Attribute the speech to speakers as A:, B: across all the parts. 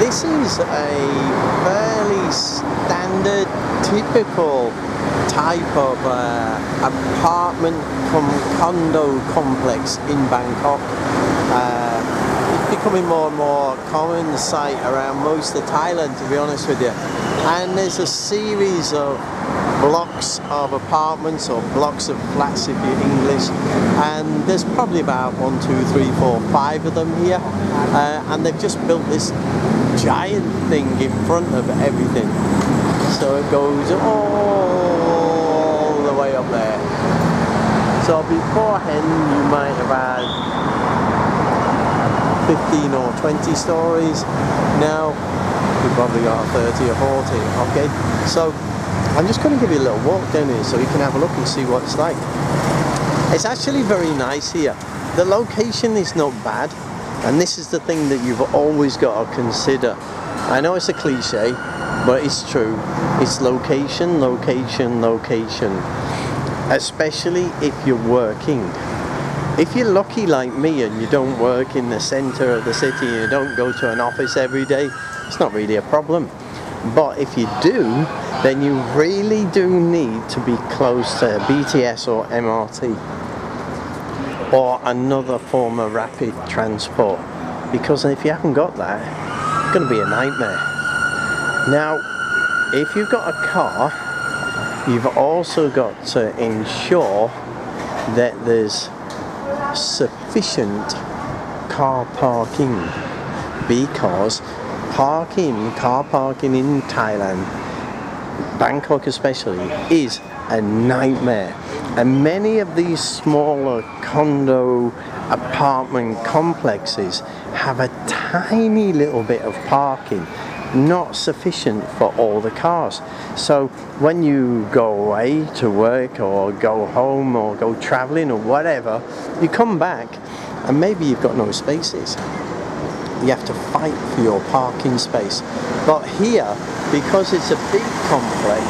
A: This is a fairly standard, typical type of apartment condo complex in Bangkok. It's becoming more and more common sight around most of Thailand, to be honest with you. And there's a series of blocks of apartments or blocks of flats if you're English, and there's probably about 1, 2, 3, 4, 5 of them here, and they've just built this giant thing in front of everything, so it goes all the way up there. So beforehand you might have had 15 or 20 stories. Now we've probably got 30 or 40. Okay, so I'm just going to give you a little walk down here so you can have a look and see what it's like. It's actually very nice here. The location is not bad, and this is the thing that you've always got to consider. I know it's a cliche, but it's true. It's location, location, location. Especially if you're working. If you're lucky like me and you don't work in the centre of the city and you don't go to an office every day, it's not really a problem. But if you do, then you really do need to be close to BTS or MRT or another form of rapid transport, because if you haven't got that, it's going to be a nightmare. Now, if you've got a car, you've also got to ensure that there's sufficient car parking, because car parking in Thailand, Bangkok especially, is a nightmare. And many of these smaller condo apartment complexes have a tiny little bit of parking, not sufficient for all the cars. So when you go away to work or go home or go traveling or whatever, you come back and maybe you've got no spaces. You have to fight for your parking space. But here, because it's a big complex,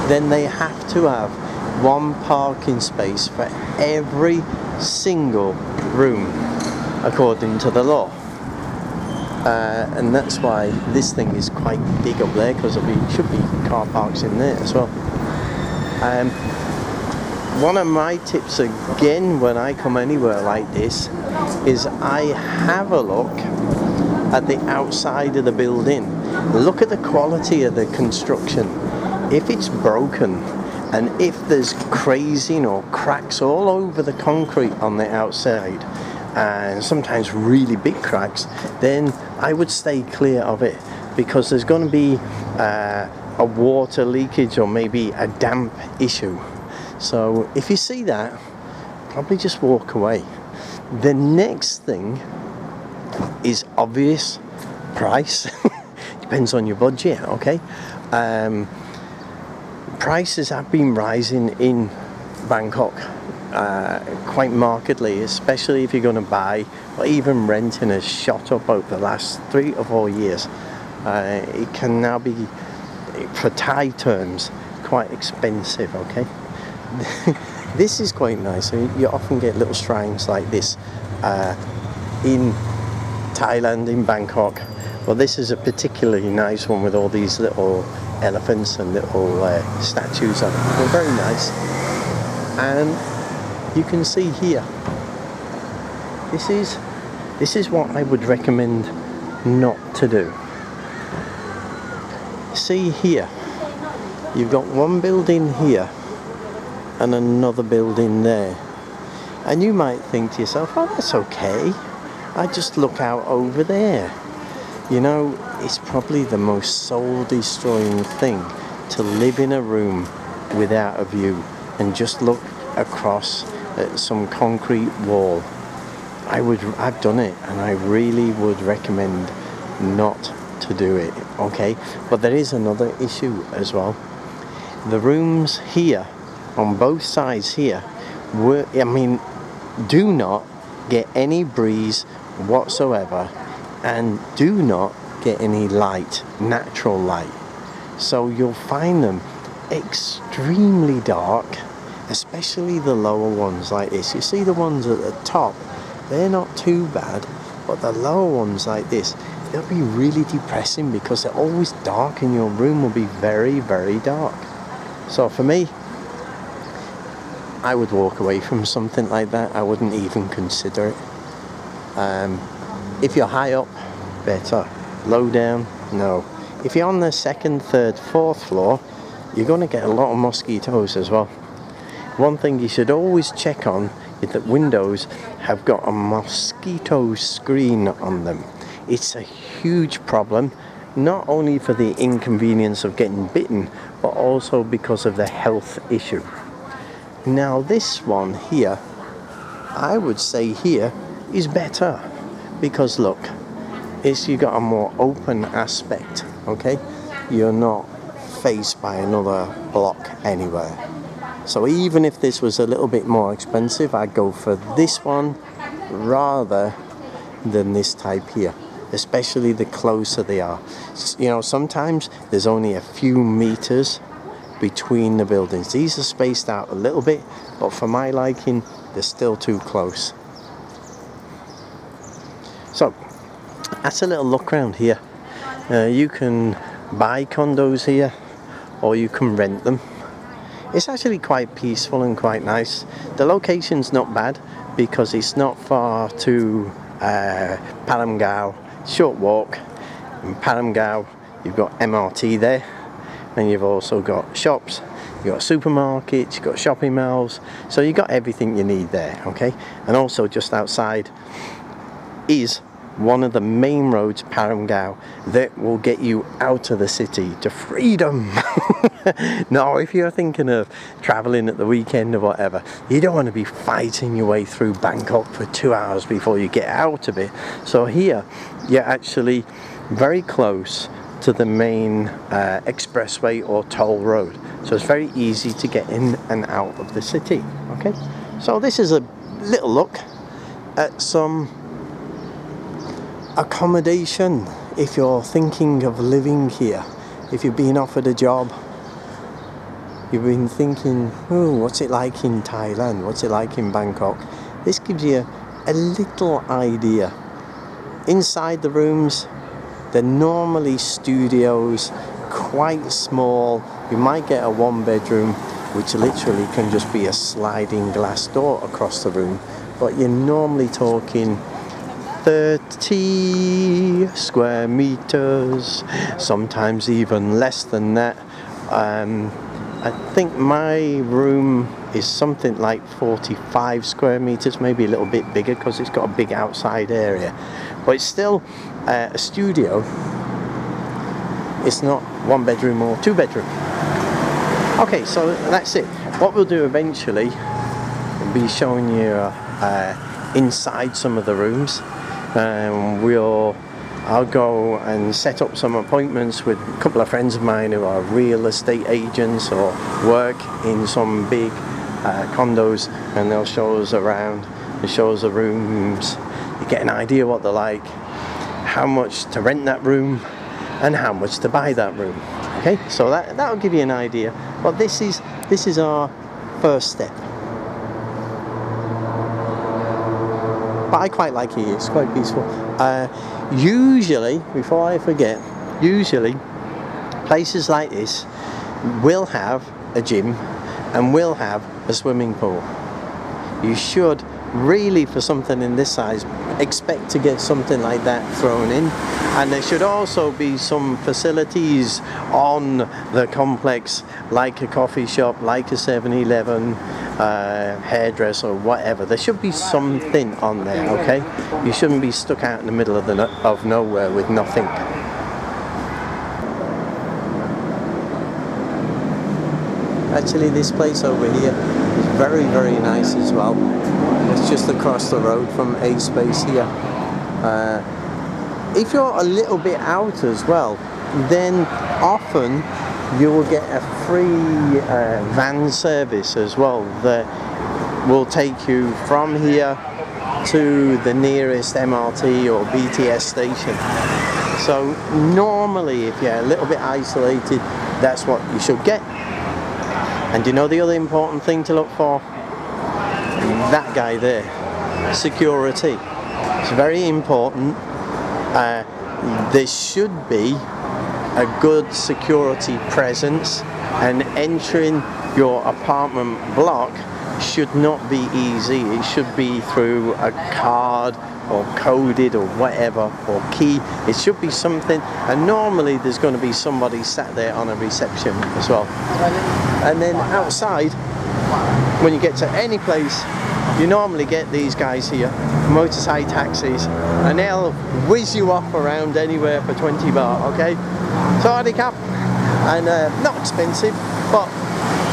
A: then they have to have one parking space for every single room according to the law. And that's why this thing is quite big up there, because there should be car parks in there as well. One of my tips again when I come anywhere like this is I have a look at the outside of the building. Look at the quality of the construction. If it's broken and if there's crazing or cracks all over the concrete on the outside, and sometimes really big cracks, then I would stay clear of it, because there's going to be a water leakage or maybe a damp issue. So if you see that, probably just walk away. The next thing is obvious: price. Depends on your budget, okay? Prices have been rising in Bangkok quite markedly, especially if you're going to buy or even renting has shot up over the last 3 or 4 years. It can now be, for Thai terms, quite expensive, okay? This is quite nice. You often get little shrines like this in Thailand, in Bangkok. Well, this is a particularly nice one with all these little elephants and little statues of it. They're very nice. And you can see here, this is what I would recommend not to do. See here, you've got one building here and another building there, and you might think to yourself, oh, that's okay, I just look out over there. You know, it's probably the most soul destroying thing to live in a room without a view and just look across at some concrete wall. I've done it, and I really would recommend not to do it, okay? But there is another issue as well. The rooms here, on both sides here, do not get any breeze whatsoever, and do not get any light, natural light. So you'll find them extremely dark, especially the lower ones like this. You see the ones at the top, they're not too bad, but the lower ones like this, they'll be really depressing because they're always dark and your room will be very, very dark. So for me, I would walk away from something like that. I wouldn't even consider it. If you're high up, better. Low down, no. If you're on the second, third, fourth floor, you're going to get a lot of mosquitoes as well. One thing you should always check on is that windows have got a mosquito screen on them. It's a huge problem, not only for the inconvenience of getting bitten, but also because of the health issue. Now this one here, I would say here is better, because look, you got a more open aspect, okay? You're not faced by another block anywhere. So even if this was a little bit more expensive, I'd go for this one rather than this type here, especially the closer they are. You know, sometimes there's only a few meters between the buildings. These are spaced out a little bit, but for my liking, they're still too close. So that's a little look around here. You can buy condos here, or you can rent them. It's actually quite peaceful and quite nice. The location's not bad because it's not far to Palamgao. Short walk. In Palamgao, you've got MRT there, and you've also got shops, you've got supermarkets, you've got shopping malls, so you've got everything you need there, okay? And also just outside is one of the main roads, Palamgao, that will get you out of the city to freedom. Now, if you're thinking of traveling at the weekend or whatever, you don't want to be fighting your way through Bangkok for 2 hours before you get out of it. So here, you're actually very close to the main expressway or toll road. So it's very easy to get in and out of the city, okay? So this is a little look at some accommodation if you're thinking of living here. If you've been offered a job, you've been thinking, oh, what's it like in Thailand, what's it like in Bangkok, this gives you a little idea. Inside the rooms, they're normally studios, quite small. You might get a one bedroom which literally can just be a sliding glass door across the room, but you're normally talking 30 square meters, sometimes even less than that. I think my room is something like 45 square meters, maybe a little bit bigger because it's got a big outside area, but it's still a studio. It's not one bedroom or two bedroom. Okay, so that's it. What we'll do eventually will be showing you inside some of the rooms. I'll go and set up some appointments with a couple of friends of mine who are real estate agents or work in some big condos, and they'll show us around and show us the rooms. You get an idea what they're like, how much to rent that room and how much to buy that room. Okay, so that'll give you an idea. But this is our first step. But I quite like it. It's quite peaceful. Usually, before I forget, places like this will have a gym and will have a swimming pool. You should really, for something in this size, expect to get something like that thrown in. And there should also be some facilities on the complex, like a coffee shop, like a 7-Eleven, hairdresser or whatever. There should be something on there, okay? You shouldn't be stuck out in the middle of nowhere with nothing. Actually, this place over here is very, very nice as well. It's just across the road from A Space here. If you're a little bit out as well, then often you will get a free van service as well that will take you from here to the nearest MRT or BTS station. So normally, if you're a little bit isolated, that's what you should get. And you know the other important thing to look for? That guy there, security. It's very important. there should be a good security presence, and entering your apartment block should not be easy. It should be through a card or coded or whatever, or key. It should be something, and normally there's going to be somebody sat there on a reception as well. And then outside, when you get to any place, you normally get these guys here, motorcycle taxis, and they'll whiz you off around anywhere for 20 baht, okay? So handicap, and not expensive, but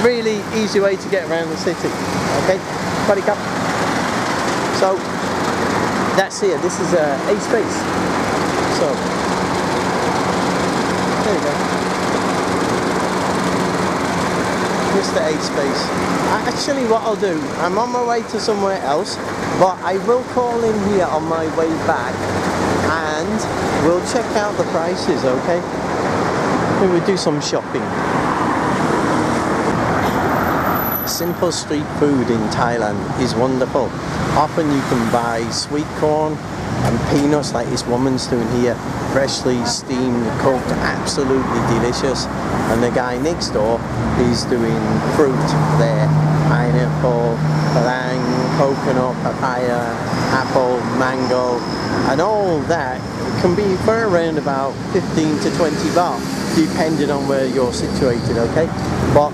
A: really easy way to get around the city, okay? Handicap. So that's here. This is a space. So there you go. Mr. A space. Actually, what I'll do, I'm on my way to somewhere else, but I will call in here on my way back, and we'll check out the prices, okay? And we'll do some shopping. Simple street food in Thailand is wonderful. Often you can buy sweet corn and peanuts like this woman's doing here, freshly steamed, cooked, absolutely delicious. And the guy next door is doing fruit there, pineapple, palang, coconut, papaya, apple, mango, and all that can be for around about 15 to 20 baht, depending on where you're situated, okay? But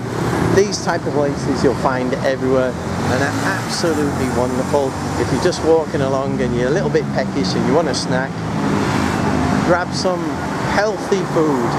A: these type of places you'll find everywhere, and they're absolutely wonderful. If you're just walking along and you're a little bit peckish and you want a snack, grab some healthy food